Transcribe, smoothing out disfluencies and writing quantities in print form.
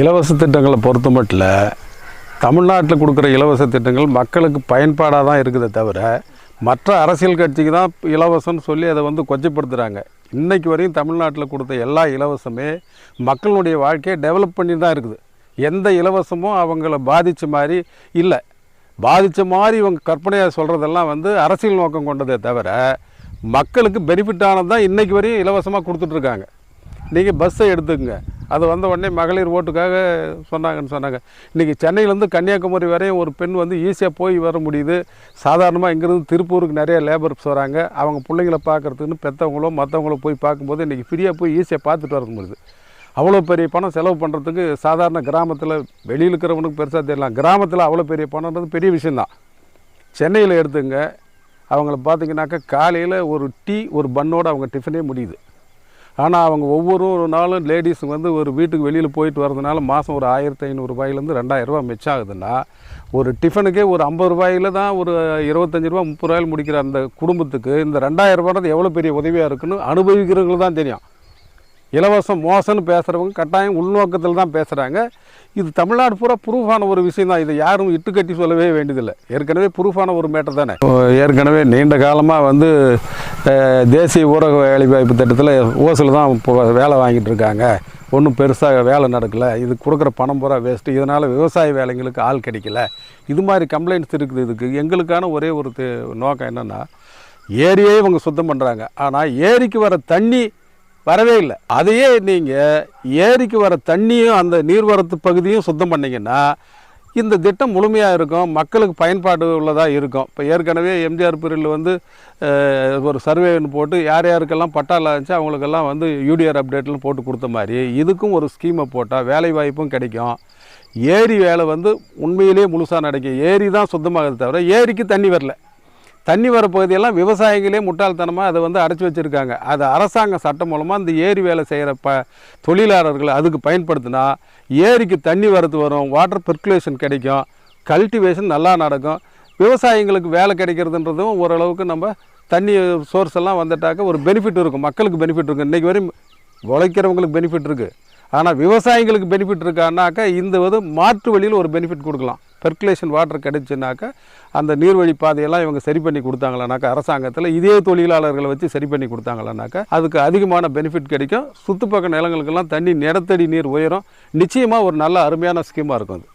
இலவச திட்டங்களை பொறுத்த மட்டும் தமிழ்நாட்டில் கொடுக்குற இலவச திட்டங்கள் மக்களுக்கு பயன்பாடாக தான் இருக்குதே தவிர மற்ற அரசியல் கட்சிக்கு தான் இலவசம்னு சொல்லி அதை கொச்சைப்படுத்துகிறாங்க. இன்றைக்கு வரையும் தமிழ்நாட்டில் கொடுத்த எல்லா இலவசமே மக்களுடைய வாழ்க்கையை டெவலப் பண்ணி தான் இருக்குது. எந்த இலவசமும் அவங்கள பாதித்த மாதிரி இல்லை. பாதித்த மாதிரி இவங்க கற்பனையாக சொல்கிறதெல்லாம் அரசியல் நோக்கம் கொண்டதே தவிர மக்களுக்கு பெனிஃபிட் ஆனது தான் இன்றைக்கி வரையும் இலவசமாக கொடுத்துட்ருக்காங்க. நீங்கள் பஸ்ஸை எடுத்துக்கங்க, அது வந்த உடனே மகளிர் ஓட்டுக்காக சொன்னாங்க. இன்றைக்கி சென்னையிலேருந்து கன்னியாகுமரி வரையும் ஒரு பெண் ஈஸியாக போய் வர முடியுது. சாதாரணமாக இங்கேருந்து திருப்பூருக்கு நிறைய லேபர்ஸ் வராங்க. அவங்க பிள்ளைங்களை பார்க்குறதுக்குன்னு பெற்றவங்களோ மற்றவங்களோ போய் பார்க்கும்போது இன்றைக்கி ஃப்ரீயாக போய் ஈஸியாக பார்த்துட்டு வர முடியுது. அவ்வளோ பெரிய பணம் செலவு பண்ணுறதுக்கு சாதாரண கிராமத்தில் வெளியில் இருக்கிறவனுக்கு பெருசாக தெரியலாம், கிராமத்தில் அவ்வளோ பெரிய பணம்ன்றது பெரிய விஷயந்தான். சென்னையில் எடுத்துங்க, அவங்கள பார்த்திங்கனாக்கா காலையில் ஒரு டீ ஒரு பன்னோடு அவங்க டிஃபனே முடியுது. ஆனால் அவங்க ஒவ்வொரு நாளும் லேடிஸுங்க ஒரு வீட்டுக்கு வெளியில் போயிட்டு வரதுனால மாதம் ஒரு 1500 ரூபாயிலேருந்து 2000 ரூபா மிச்சம் ஆகுதுன்னா ஒரு டிஃபனுக்கே ஒரு 50 ரூபாயில் தான் ஒரு 25 ரூபா 30 ரூபாயில் முடிக்கிற அந்த குடும்பத்துக்கு இந்த 2000 ரூபான்றது எவ்வளோ பெரிய உதவியாக இருக்குன்னு அனுபவிக்கிறவங்களுக்கு தான் தெரியும். இலவசம் மோசம்னு பேசுகிறவங்க கட்டாயம் உள்நோக்கத்தில் தான் பேசுகிறாங்க. இது தமிழ்நாடு பூரா ப்ரூஃபான ஒரு விஷயம் தான். இதை யாரும் இட்டுக்கட்டி சொல்லவே வேண்டியதில்லை. ஏற்கனவே ப்ரூஃபான ஒரு மேட்டர் தானே. ஏற்கனவே நீண்ட காலமாக தேசிய ஊரக வேலைவாய்ப்பு திட்டத்தில் ஓசில் தான் இப்போ வேலை வாங்கிட்டு இருக்காங்க. ஒன்றும் பெருசாக வேலை நடக்கலை, இது கொடுக்குற பணம் பூரா வேஸ்ட்டு, இதனால் விவசாய வேலைங்களுக்கு ஆள் கிடைக்கல, இது மாதிரி கம்ப்ளைண்ட்ஸ் இருக்குது. இதுக்கு எங்களுக்கான ஒரே ஒரு நோக்கம் என்னென்னா, ஏரியே இவங்க சுத்தம் பண்ணுறாங்க, ஆனால் ஏரிக்கு வர தண்ணி வரவே இல்லை. அதையே நீங்கள் ஏரிக்கு வர தண்ணியும் அந்த நீர்வரத்து பகுதியும் சுத்தம் பண்ணிங்கன்னா இந்த திட்டம் முழுமையாக இருக்கும், மக்களுக்கு பயன்பாடு உள்ளதாக இருக்கும். இப்போ ஏற்கனவே எம்ஜிஆர் பீரியடில் ஒரு சர்வேன்னு போட்டு யார் யாருக்கெல்லாம் பட்டாவில் இருந்துச்சு அவங்களுக்கெல்லாம் யூடிஆர் அப்டேட்லாம் போட்டு கொடுத்த மாதிரி இதுக்கும் ஒரு ஸ்கீமை போட்டால் வேலை வாய்ப்பும் கிடைக்கும். ஏரி வேலை உண்மையிலேயே முழுசாக நடக்கும். ஏரி தான் சுத்தமாகுது தவிர ஏரிக்கு தண்ணி வரல. தண்ணி வர பகுதியெல்லாம் விவசாயிகளே முட்டாள்தனமாக அதை அடைச்சி வச்சுருக்காங்க. அதை அரசாங்க சட்டம் மூலமாக இந்த ஏரி வேலை செய்கிற தொழிலாளர்களை அதுக்கு பயன்படுத்தினா ஏரிக்கு தண்ணி வரது வரும், வாட்டர் பெர்குலேஷன் கிடைக்கும், கல்டிவேஷன் நல்லா நடக்கும், விவசாயிங்களுக்கு வேலை கிடைக்கிறதுன்றதும் ஓரளவுக்கு நம்ம தண்ணி சோர்ஸ் எல்லாம் வந்துட்டாக்க ஒரு பெனிஃபிட் இருக்கும், மக்களுக்கு பெனிஃபிட் இருக்கும். இன்றைக்கி வரையும் உழைக்கிறவங்களுக்கு பெனிஃபிட் இருக்குது. ஆனால் விவசாயிகளுக்கு பெனிஃபிட் இருக்கான்னாக்கா இந்த மாற்று வழியில் ஒரு பெனிஃபிட் கொடுக்கலாம். பெர்குலேஷன் வாட்டர் கிடைச்சுனாக்கா அந்த நீர்வழி பாதையெல்லாம் இவங்க சரி பண்ணி கொடுத்தாங்களானாக்கா அரசாங்கத்தில் இதே தொழிலாளர்களை வச்சு சரி பண்ணி கொடுத்தாங்களானாக்கா அதுக்கு அதிகமான பெனிஃபிட் கிடைக்கும். சுற்றுப்பக்க நிலங்களுக்கெல்லாம் தண்ணி நிலத்தடி நீர் உயரும். நிச்சயமாக ஒரு நல்ல அருமையான ஸ்கீமாக இருக்கும் அது.